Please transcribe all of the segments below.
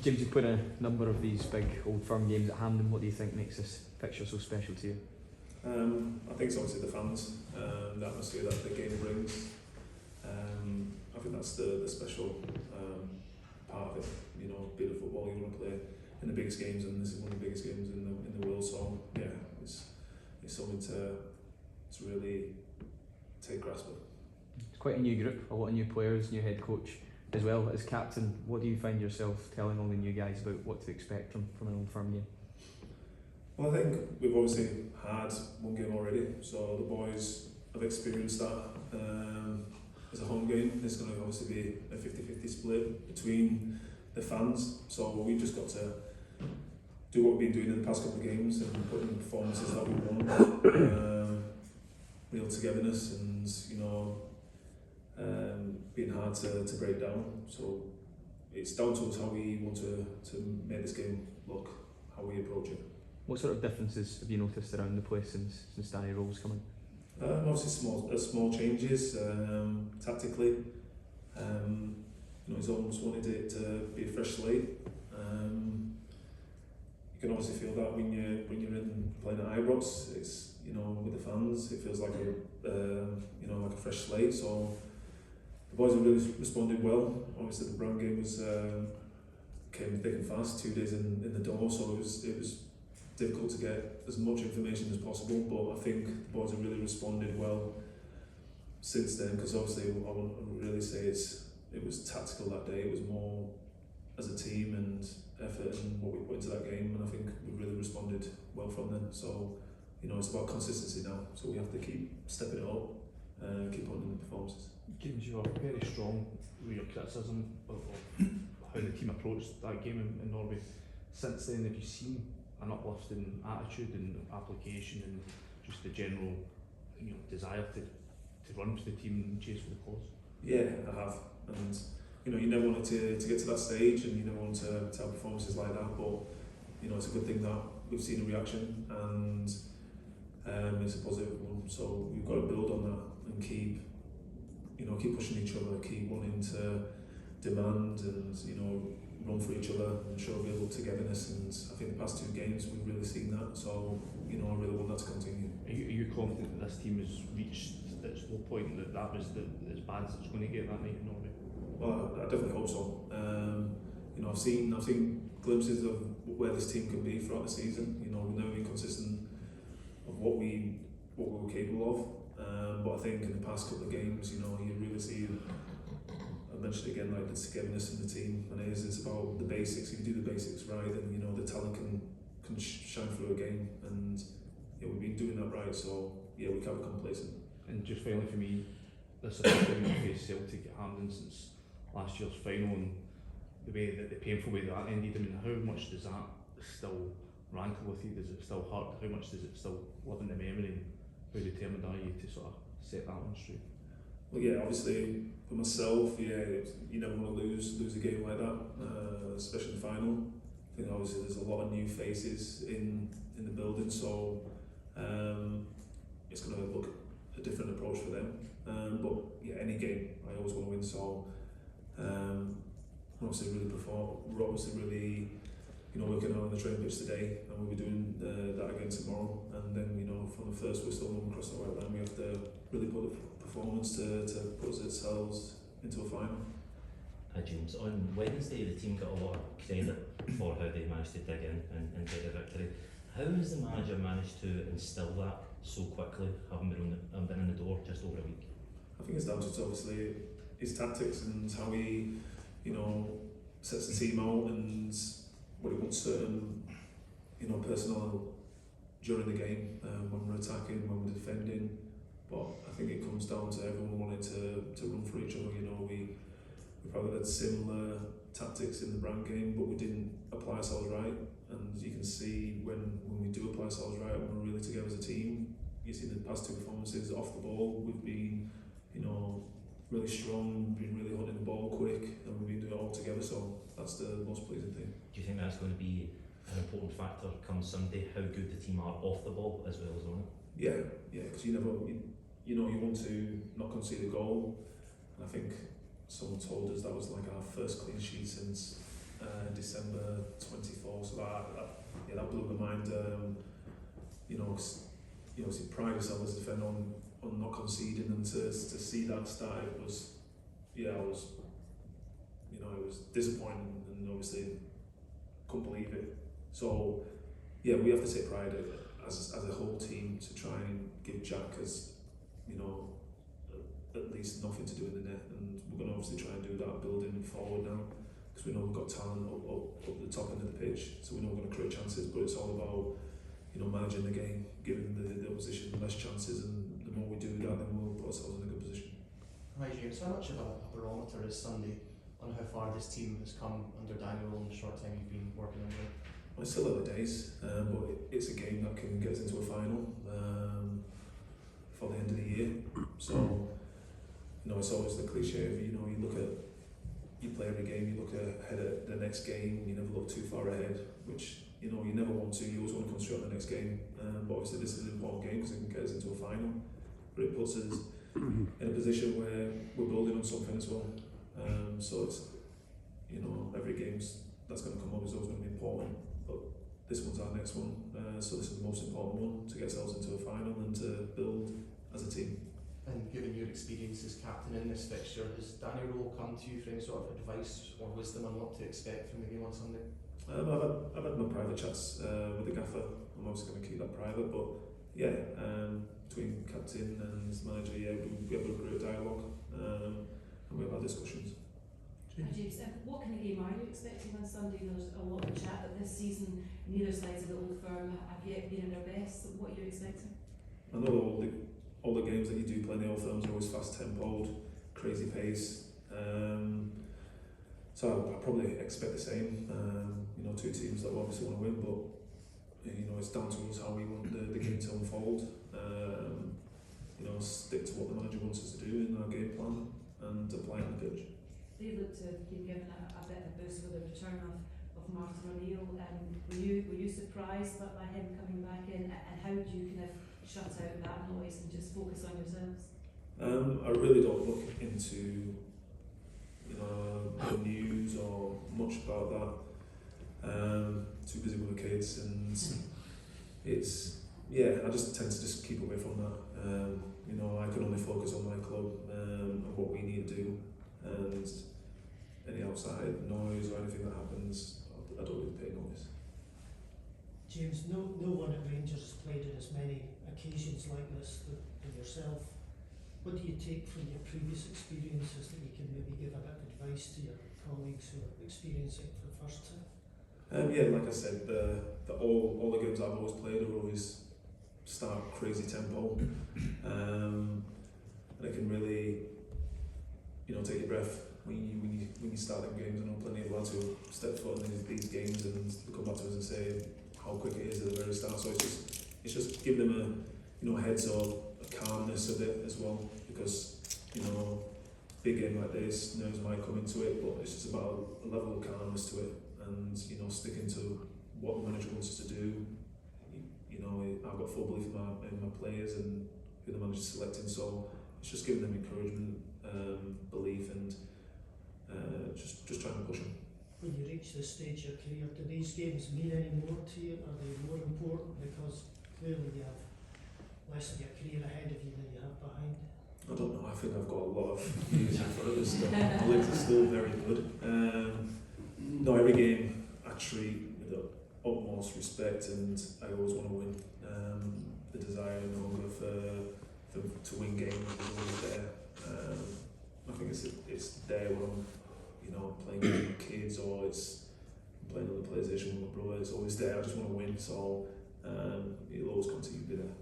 James, you've put a number of these big Old Firm games at Hampden. What do you think makes this fixture so special to you? I think it's obviously the fans, the atmosphere that the game brings. I think that's the special part of it. You know, being a football, you want to play in the biggest games, and this is one of the biggest games in the world. So yeah, it's something to really take grasp of. It's quite a new group, a lot of new players, new head coach as well. As captain, what do you find yourself telling all the new guys about what to expect from an Old Firm game? Well, I think we've obviously had one game already, so the boys have experienced that. As a home game, it's going to obviously be a 50-50 split between the fans, so we've just got to do what we've been doing in the past couple of games and put in the performances that we want. Real togetherness and, you know, being hard to break down. So it's down to us how we want to make this game look, how we approach it. What sort of differences have you noticed around the place since Danny Rowe's come in? Obviously small changes tactically. You know, he's almost wanted it to be a fresh slate. You can obviously feel that when you're in playing at Ibrox. It's, you know, with the fans, it feels like you know, like a fresh slate. So the boys have really responded well. Obviously the Brown game was came thick and fast, 2 days in the door, so it was difficult to get as much information as possible, but I think the boys have really responded well since then, because obviously I wouldn't really say it was tactical that day. It was more as a team and effort and what we put into that game, and I think we really responded well from then. So, you know, it's about consistency now, so we have to keep stepping it up, keep putting in the performances. James, you were very strong with your criticism of how the team approached that game in Norway. Since then, have you seen an uplift in attitude and application and just the general, you know, desire to run for the team and chase for the cause? Yeah, I have, and you know, you never wanted to get to that stage, and you never want to have performances like that. But you know, it's a good thing that we've seen a reaction, and it's a positive one. So we've got to build on that and keep pushing each other, keep wanting to demand and, you know, run for each other and show real togetherness. And I think the past 2 games we've really seen that. So, you know, I really want that to continue. Are you confident that this team has reached its low point, that was as bad as it's going to get that night in Norway? Well, I definitely hope so. You know, I've seen glimpses of where this team can be throughout the season. You know, we've never been consistent of what we were capable of. But I think in the past couple of games, you know, you really see, I mentioned again, like the togetherness in the team, and it's about the basics. If you do the basics right, then, you know, the talent can shine through a game, and yeah, we've been doing that right. So yeah, we can't be complacent. And just finally for me, this is the first time we've faced Celtic at Hampden since last year's final, and the painful way that ended. I mean, how much does that still rankle with you? Does it still hurt? How much does it still live in the memory? And how determined are you to sort of set that one straight? Well, yeah, obviously for myself, yeah, you never want to lose a game like that, especially in the final. I think obviously there's a lot of new faces in the building, so it's going to look a different approach for them. But yeah, any game I always want to win. So we're obviously really, you know, working on the training pitch today, and we'll be doing that again tomorrow. And then, you know, from the first whistle when we cross the white line, we have to really put the performance to put ourselves into a final. James, on Wednesday the team got a lot of credit for how they managed to dig in and get a victory. How has the manager managed to instil that so quickly, having been in the door just over a week? I think it's down to obviously his tactics and how he, you know, sets the team out and what he wants certain, you know, personnel during the game, when we're attacking, when we're defending. But I think it comes down to everyone wanting to run for each other. You know, we probably had similar tactics in the Brand game, but we didn't apply ourselves right. And you can see when we do apply ourselves right, when we're really together as a team, you see the past 2 performances off the ball, we've been, you know, really strong, been really holding the ball quick, and we've been doing it all together. So that's the most pleasing thing. Do you think that's going to be an important factor come Sunday, how good the team are off the ball as well as on it? Yeah, because you want to not concede a goal, and I think someone told us that was like our first clean sheet since December 24. So that blew my mind. You know, so pride yourself as a defender on not conceding, and to see that start, it was, it was disappointing, and obviously couldn't believe it. So yeah, we have to take pride as a whole team to try and give Jack, as at least nothing to do in the net, and we're going to obviously try and do that building forward now, because we know we've got talent up the top end of the pitch, so we know we're going to create chances, but it's all about managing the game, giving the opposition less chances, and the more we do that, then we'll put ourselves in a good position. Hi James, how much of a barometer is Sunday on how far this team has come under Daniel in the short time you've been working under him? Well, it's still early days, but it's a game that can get us into a final for the end of the year. So, it's always the cliche of, you play every game, you look ahead at the next game, you never look too far ahead, which, you never want to, you always want to concentrate on the next game. But obviously this is an important game because it can get us into a final, but it puts us in a position where we're building on something as well. So it's, every game's that's going to come up is always going to be important, but this one's our next one, so this is the most important one, to get ourselves into a final and to build as a team. And given your experience as captain in this fixture, has Danny Rowe come to you for any sort of advice or wisdom on what to expect from the game on Sunday? I've had my private chats with the gaffer. I'm obviously going to keep that private, but yeah, between captain and manager, we have a great dialogue, and we have our discussions. James, what kind of game are you expecting on Sunday? There's a lot of chat that this season neither sides of the Old Firm have yet been at their best. What are you expecting? I know all the games that you do play in the Old Firms are always fast tempoed, crazy pace. So I probably expect the same. Two teams that obviously want to win, but it's down to us how we want the game to unfold. Stick to what the manager wants us to do in our game plan and apply it on the pitch. They look to have been given a bit of a boost with the return of Martin O'Neill. Were you surprised by him coming back in, and how do you kind of shut out that noise and just focus on yourselves? I really don't look into the news or much about that. Too busy with the kids, and I just tend to just keep away from that. I can only focus on my club and what we need to do, and any outside noise or anything that happens, I don't really pay notice. James, no one at Rangers has played in as many occasions like this than yourself. What do you take from your previous experiences that you can maybe give a bit of advice to your colleagues who are experiencing it for the first time? Like I said, all the games I've always played are always start crazy tempo, and it can really, take your breath when you start them games. I know plenty of lads who step foot in these games and they come back to us and say how quick it is at the very start. So it's just giving them a heads up, a calmness of it as well, because big game like this, nerves might come into it, but it's just about a level of calmness to it, and sticking to what the manager wants us to do. I've got full belief in my players and who the manager's selecting, so it's just giving them encouragement, belief, and just trying to push them. When you reach this stage of your career, do these games mean any more to you? Are they more important because clearly you have less of your career ahead of you than you have behind? I don't know, I think I've got a lot of years in front of us still. My legs are still very good. No, every game I treat with the utmost respect, and I always want to win. The desire and hunger to win games is always there. I think it's there when I'm playing with my kids, or it's playing on the PlayStation with my brother. It's always there. I just want to win, so it'll always continue to be there.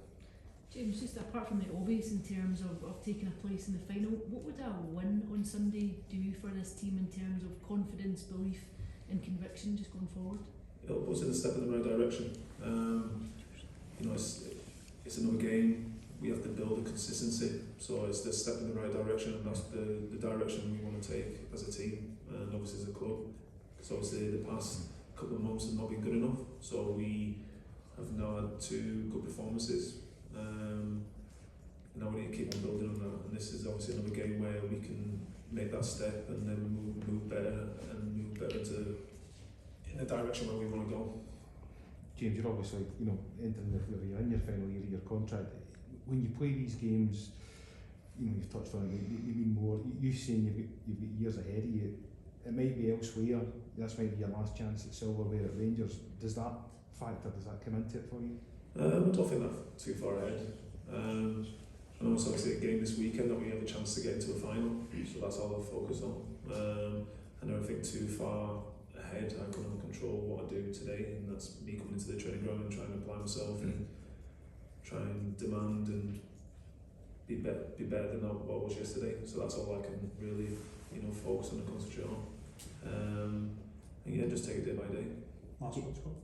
James, just apart from the obvious in terms of taking a place in the final, what would a win on Sunday do for this team in terms of confidence, belief and conviction just going forward? It'll put us in a step in the right direction. It's another game. We have to build a consistency, so it's the step in the right direction, and that's the direction we want to take as a team and obviously as a club. Because obviously the past couple of months have not been good enough, so we have now had 2 good performances. Now we need to keep on building on that, and this is obviously another game where we can make that step and then move better into in a direction where we want to go. James, you're obviously, you know, entering you're in your final year of your contract. When you play these games, you know, you've touched on it, you mean more, you saying you've got years ahead of you, it might be elsewhere, this might be your last chance at silverware at Rangers. Does that factor, does that come into it for you? I don't think that's too far ahead. And also obviously a game this weekend that we have a chance to get into a final, so that's all I'll focus on. I don't think too far ahead. I can only control what I do today, and that's me coming into the training ground and trying to apply myself and try and demand and be better than what I was yesterday. So that's all I can really, you know, focus on and concentrate on. And yeah, just take it day by day.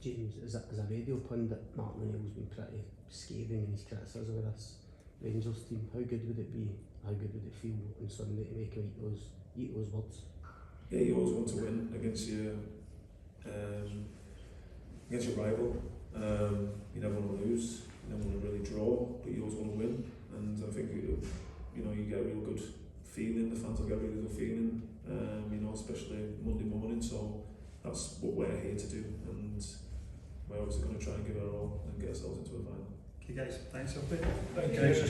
James, as a radio pundit, Martin O'Neill's been pretty scathing in his criticism of this Rangers team. How good would it be, how good would it feel on Sunday to make him eat those words? Yeah, you always want to win against your rival. You never want to lose, you never want to really draw, but you always want to win. And I think you know, you get a real good feeling, the fans will get a really good feeling, you know, especially Monday morning. So that's what we're here to do, and we're obviously going to try and give it our all and get ourselves into a final. Okay guys, thanks. Thank you.